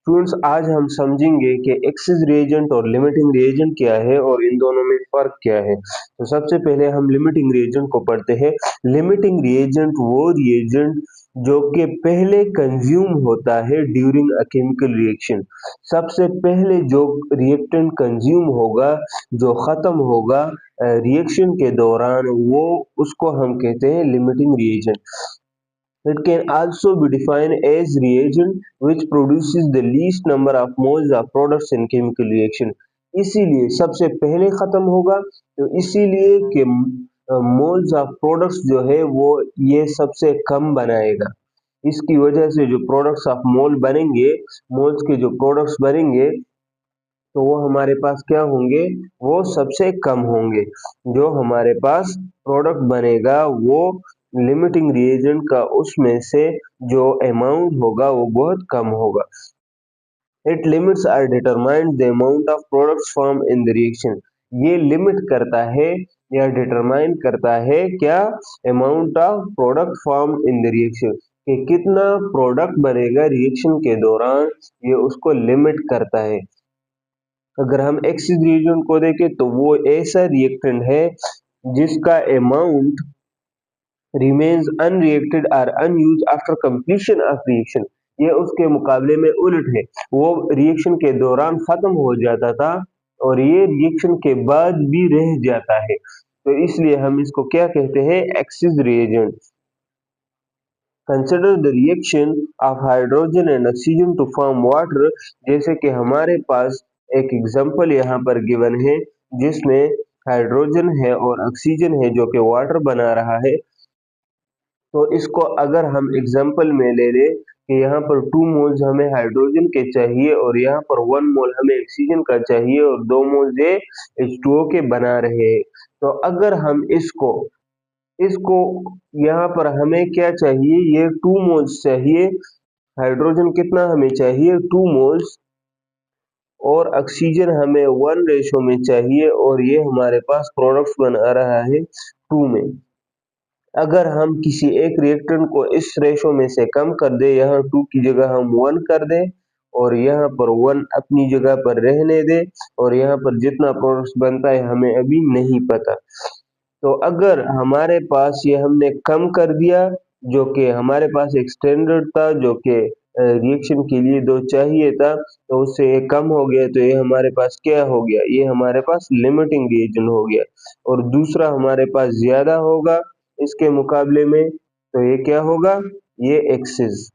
Students आज हम समझेंगे कि एक्सिस रिएजेंट और लिमिटिंग रिएजेंट क्या है और इन दोनों में फर्क क्या है। तो सबसे पहले हम लिमिटिंग रिएजेंट को पढ़ते हैं। लिमिटिंग रिएजेंट वो रिएजेंट जो कि पहले कंज्यूम होता है ड्यूरिंग अ केमिकल रिएक्शन। सबसे पहले जो रिएक्टेंट कंज्यूम होगा, जो खत्म होगा रिएक्शन के दौरान, वो उसको हम कहते हैं limiting reagent. It can also be defined as reagent which produces the least number of moles of products in chemical reaction। इसीलिए सबसे पहले खत्म होगा, तो इसीलिए कि मोल्स ऑफ प्रोडक्ट्स जो है वो ये सबसे कम बनाएगा। इसकी वजह से जो प्रोडक्ट्स ऑफ मोल बनेंगे, मोल्स के जो प्रोडक्ट्स बनेंगे, तो वो हमारे पास क्या होंगे, वो सबसे कम होंगे। जो हमारे पास प्रोडक्ट बनेगा वो लिमिटिंग रिएजेंट का उसमें से जो अमाउंट होगा वो बहुत कम होगा। It limits are determined the amount of products form in the reaction. ये लिमिट करता है या डिटरमाइन करता है क्या, amount of product form in the reaction, कि कितना प्रोडक्ट बनेगा रिएक्शन के दौरान, ये उसको लिमिट करता है। अगर हम एक्सिस रिएजेंट को देखें तो वो ऐसा रिएक्टेंट है जिसका amount remains unreacted or unused after completion of reaction। ये उसके मुकाबले में उलट है, वो रिएक्शन के दौरान खत्म हो जाता था और ये रिएक्शन के बाद भी रह जाता है, तो इसलिए हम इसको क्या कहते हैं, excess reagent. Consider the reaction of hydrogen and oxygen to form water. जैसे कि हमारे पास एक एग्जांपल यहाँ पर गिवन है जिसमें हाइड्रोजन है और ऑक्सीजन है जो कि वाटर बना रहा है। तो इसको अगर हम एग्जांपल में ले लें कि यहाँ पर 2 मोल्स हमें हाइड्रोजन के चाहिए और यहाँ पर 1 मोल हमें ऑक्सीजन का चाहिए और 2 मोल ये H2O के बना रहे हैं। तो अगर हम इसको इसको यहाँ पर हमें क्या चाहिए, ये 2 मोल्स चाहिए, हाइड्रोजन कितना हमें चाहिए, 2 मोल्स, और ऑक्सीजन हमें 1 रेशो में चाहिए, और ये हमारे पास प्रोडक्ट्स बना रहा है 2 में। अगर हम किसी एक रिएक्टेंट को इस रेशो में से कम कर दे, यहाँ 2 की जगह हम 1 कर दें और यहाँ पर 1 अपनी जगह पर रहने दे, और यहाँ पर जितना प्रोडक्ट्स बनता है हमें अभी नहीं पता। तो अगर हमारे पास ये हमने कम कर दिया, जो कि हमारे पास एक स्टैंडर्ड था जो कि रिएक्शन के लिए 2 चाहिए था, तो उससे ये कम हो गया, तो ये हमारे पास क्या हो गया, ये हमारे पास लिमिटिंग रिएजेंट हो गया। और दूसरा हमारे पास ज्यादा होगा इसके मुकाबले में, तो ये क्या होगा, ये एक्सिस।